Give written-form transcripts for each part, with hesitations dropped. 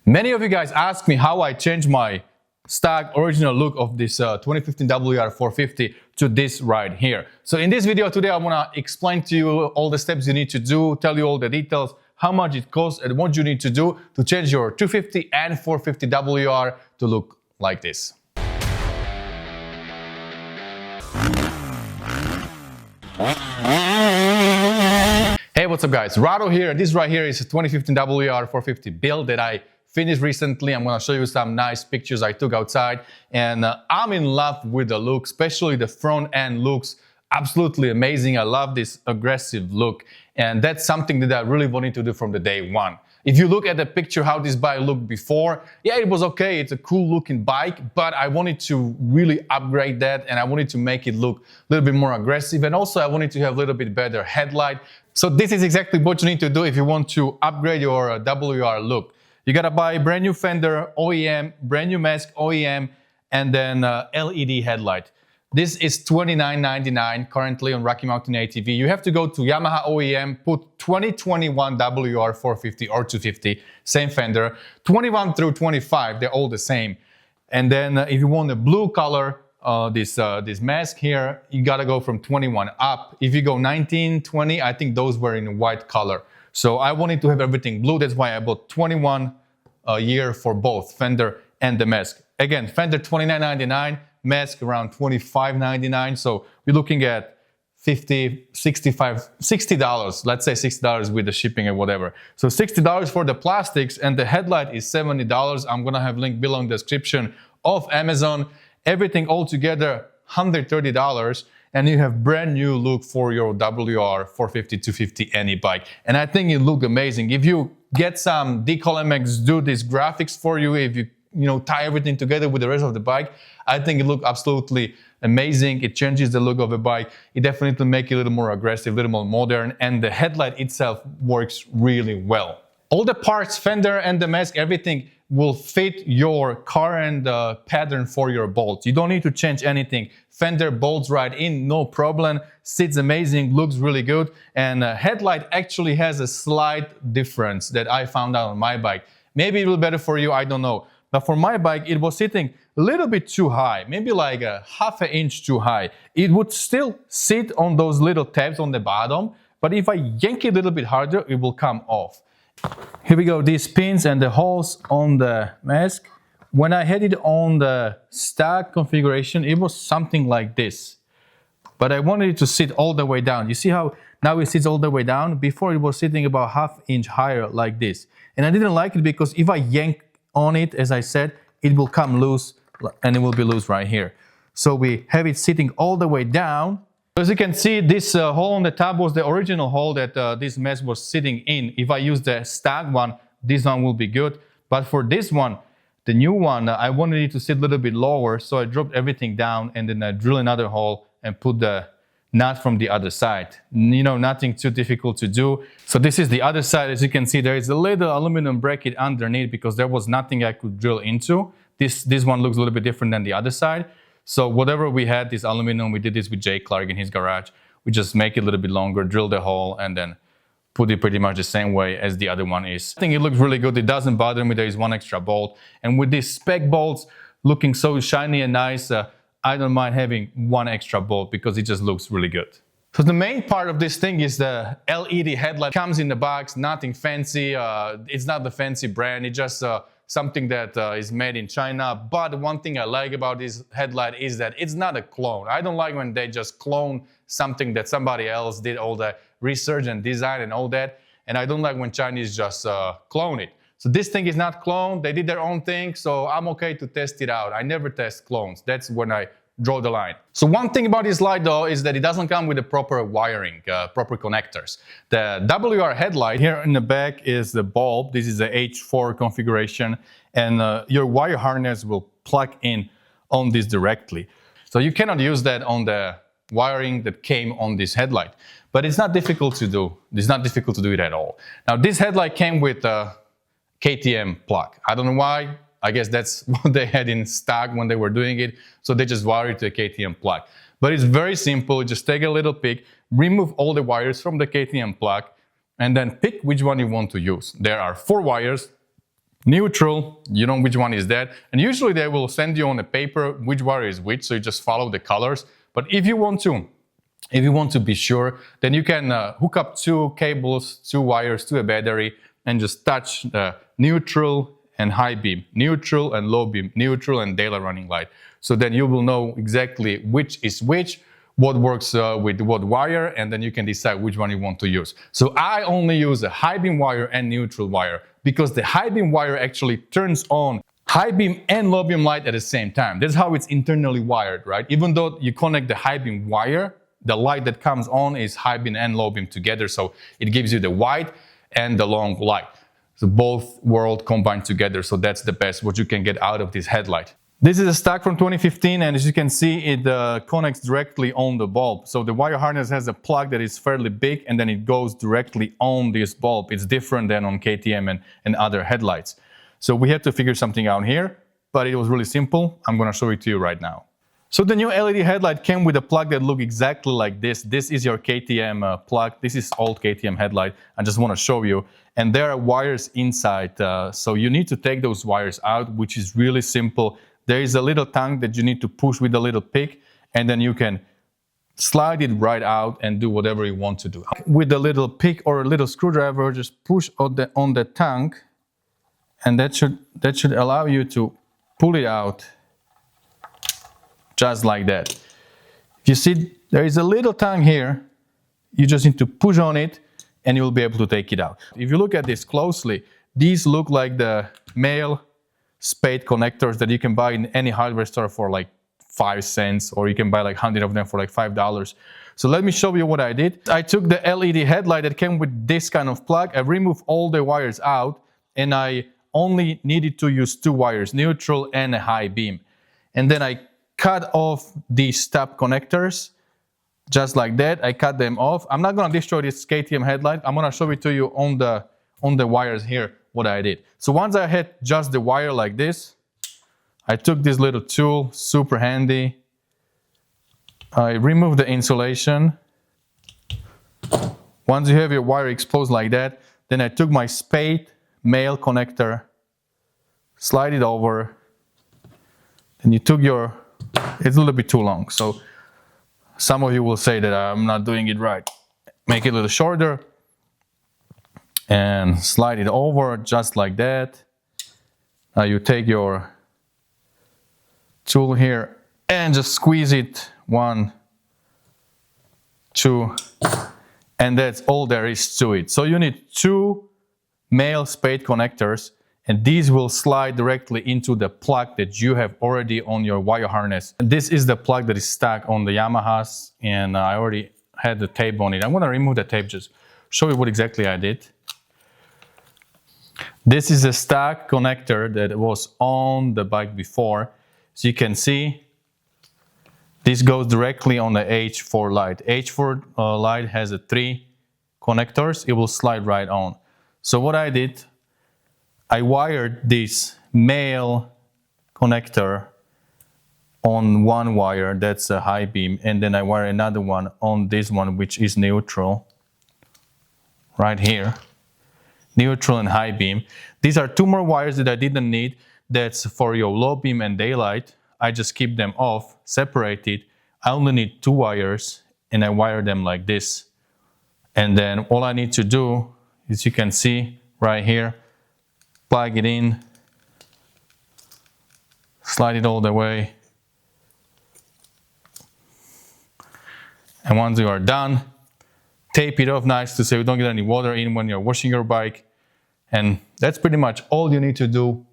Many of you guys ask me how I changed my stock original look of this 2015 WR450 to this right here. So in this video today, I want to explain to you all the steps you need to do, tell you all the details, how much it costs and what you need to do to change your 250 and 450 WR to look like this. Hey, what's up guys? Rado here. This right here is a 2015 WR450 build that I finished recently. I'm going to show you some nice pictures I took outside, and I'm in love with the look, especially the front end looks absolutely amazing. I love this aggressive look, and that's something that I really wanted to do from the day one. If you look at the picture how this bike looked before, yeah, it was okay, it's a cool looking bike, but I wanted to really upgrade that, and I wanted to make it look a little bit more aggressive, and also I wanted to have a little bit better headlight. So this is exactly what you need to do if you want to upgrade your WR look. You gotta buy a brand new fender OEM, brand new mask OEM, and then LED headlight. This is $29.99 currently on Rocky Mountain ATV. You have to go to Yamaha OEM, put 2021 WR450 or 250, same fender. 21 through 25, they're all the same. And then if you want a blue color, this mask here, you gotta go from 21 up. If you go 19, 20, I think those were in white color. So I wanted to have everything blue. That's why I bought 21 a year for both fender and the mask. Again, fender $29.99, mask around $25.99. So we're looking at $60, let's say $60 with the shipping and whatever. So $60 for the plastics, and the headlight is $70. I'm gonna have link below in the description of Amazon. Everything all together $130, and you have brand new look for your WR450 250 any bike. And I think it look amazing. If you get some Decal MX do these graphics for you, if you tie everything together with the rest of the bike, I think it look absolutely amazing. It changes the look of the bike. It definitely make it a little more aggressive, a little more modern, and the headlight itself works really well. All the parts, fender and the mask, everything will fit your current pattern for your bolts. You don't need to change anything. Fender bolts right in, no problem. Sits amazing, looks really good. And headlight actually has a slight difference that I found out on my bike. Maybe it will be better for you, I don't know. But for my bike, it was sitting a little bit too high, maybe like a half an inch too high. It would still sit on those little tabs on the bottom, but if I yank it a little bit harder, it will come off. Here we go, these pins and the holes on the mask. When I had it on the stock configuration, it was something like this. But I wanted it to sit all the way down. You see how now it sits all the way down? Before it was sitting about half inch higher like this. And I didn't like it because if I yank on it, as I said, it will come loose and it will be loose right here. So we have it sitting all the way down. As you can see, this hole on the top was the original hole that this mask was sitting in. If I use the stock one, this one will be good. But for this one, the new one, I wanted it to sit a little bit lower, so I dropped everything down and then I drill another hole and put the nut from the other side. Nothing too difficult to do. So this is the other side. As you can see, there is a little aluminum bracket underneath because there was nothing I could drill into. This one looks a little bit different than the other side. So whatever we had, this aluminum, we did this with Jay Clark in his garage. We just make it a little bit longer, drill the hole, and then put it pretty much the same way as the other one is. I think it looks really good. It doesn't bother me. There is one extra bolt. And with these spec bolts looking so shiny and nice, I don't mind having one extra bolt because it just looks really good. So the main part of this thing is the LED headlight. It comes in the box, nothing fancy. It's not the fancy brand. It's just something that is made in China. But one thing I like about this headlight is that it's not a clone. I don't like when they just clone something that somebody else did all the research and design and all that. And I don't like when Chinese just clone it. So this thing is not cloned. They did their own thing, so I'm okay to test it out. I never test clones. That's when I draw the line. So one thing about this light though is that it doesn't come with the proper wiring, proper connectors. The WR headlight here in the back is the bulb. This is the H4 configuration, and your wire harness will plug in on this directly. So you cannot use that on the wiring that came on this headlight, but it's not difficult to do. It's not difficult to do it at all. Now this headlight came with a KTM plug. I don't know why. I guess that's what they had in stock when they were doing it, so they just wired it to a KTM plug. But it's very simple. Just take a little pick, remove all the wires from the KTM plug, and then pick which one you want to use. There are 4 wires. neutral, you know which one is that. And usually they will send you on a paper which wire is which, so you just follow the colors. But if you want to be sure, then you can hook up 2 cables, 2 wires to a battery and just touch the neutral and high beam, neutral and low beam, neutral and daylight running light. So then you will know exactly which is which, what works with what wire, and then you can decide which one you want to use. So I only use a high beam wire and neutral wire because the high beam wire actually turns on high beam and low beam light at the same time. That's how it's internally wired, right? Even though you connect the high beam wire, the light that comes on is high beam and low beam together, so it gives you the wide and the long light. So both worlds combined together, so that's the best what you can get out of this headlight. This is a stock from 2015, and as you can see, it connects directly on the bulb. So the wire harness has a plug that is fairly big, and then it goes directly on this bulb. It's different than on KTM and other headlights. So we had to figure something out here, but it was really simple. I'm gonna show it to you right now. So the new LED headlight came with a plug that looks exactly like this. This is your KTM plug. This is old KTM headlight. I just want to show you. And there are wires inside. So you need to take those wires out, which is really simple. There is a little tongue that you need to push with a little pick, and then you can slide it right out and do whatever you want to do. With a little pick or a little screwdriver, just push on the tongue, and that should allow you to pull it out. Just like that. If you see, there is a little tongue here. You just need to push on it and you'll be able to take it out. If you look at this closely, these look like the male spade connectors that you can buy in any hardware store for like 5 cents, or you can buy like 100 of them for like $5. So let me show you what I did. I took the LED headlight that came with this kind of plug. I removed all the wires out, and I only needed to use 2 wires, neutral and a high beam. And then I cut off these stop connectors, just like that. I cut them off. I'm not gonna destroy this KTM headlight. I'm gonna show it to you on the wires here, what I did. So once I had just the wire like this, I took this little tool, super handy. I removed the insulation. Once you have your wire exposed like that, then I took my spade male connector, slide it over, and you took your, it's a little bit too long, so some of you will say that I'm not doing it right. Make it a little shorter and slide it over just like that. Now you take your tool here and just squeeze it, 1, 2, and that's all there is to it. So you need 2 male spade connectors, and these will slide directly into the plug that you have already on your wire harness. This is the plug that is stuck on the Yamahas, and I already had the tape on it. I'm gonna remove the tape, just show you what exactly I did. This is a stock connector that was on the bike before. So you can see, this goes directly on the H4 light. H4 light has 3 connectors. It will slide right on. So what I did, I wired this male connector on one wire, that's a high beam, and then I wire another one on this one, which is neutral, right here, neutral and high beam. These are 2 more wires that I didn't need. That's for your low beam and daylight. I just keep them off, separated. I only need 2 wires, and I wire them like this. And then all I need to do, as you can see right here, plug it in, slide it all the way, and once you are done, tape it off nice to so you don't get any water in when you're washing your bike, and that's pretty much all you need to do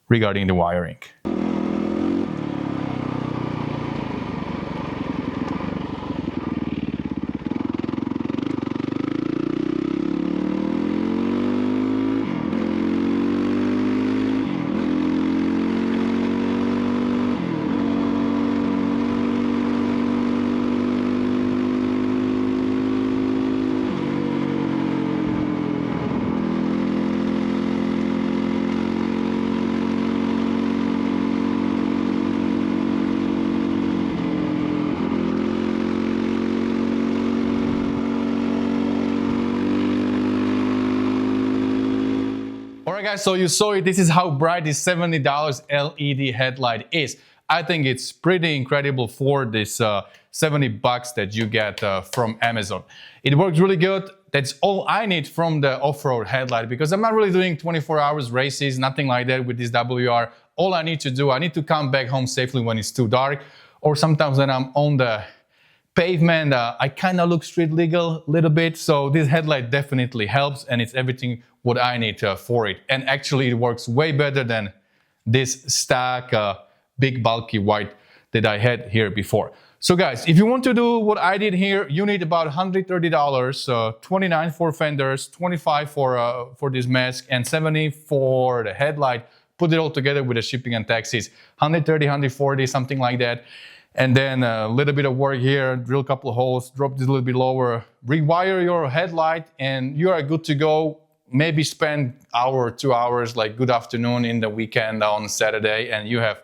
regarding the wiring. guys, so you saw it. This is how bright this $70 LED headlight is. I think it's pretty incredible for this $70 that you get from Amazon. It works really good. That's all I need from the off-road headlight, because I'm not really doing 24 hours races, nothing like that with this WR. All I need to do, I need to come back home safely when it's too dark, or sometimes when I'm on the pavement, I kind of look street legal a little bit. So this headlight definitely helps, and it's everything what I need for it. And actually it works way better than this stack big bulky white that I had here before. So guys, if you want to do what I did here, you need about $130, $29 for fenders, $25 for this mask, and $70 for the headlight. Put it all together with the shipping and taxes, $130, $140, something like that. And then a little bit of work here, drill a couple of holes, drop this a little bit lower, rewire your headlight, and you are good to go. Maybe spend hour, 2 hours, like good afternoon in the weekend on Saturday, and you have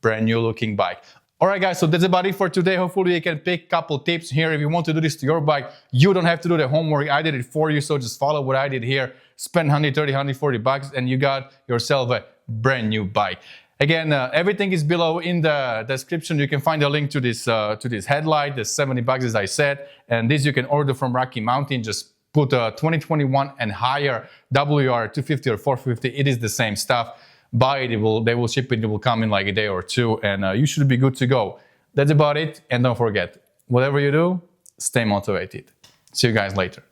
brand new looking bike. All right, guys, so that's about it for today. Hopefully you can pick a couple tips here. If you want to do this to your bike, you don't have to do the homework. I did it for you, so just follow what I did here. Spend $130, $140, and you got yourself a brand new bike. Again, everything is below in the description. You can find a link to this headlight, the $70 as I said, and this you can order from Rocky Mountain. Just put 2021 and higher WR250 or 450. It is the same stuff. Buy it, they will ship it, it will come in like a day or two, and you should be good to go. That's about it, and don't forget, whatever you do, stay motivated. See you guys later.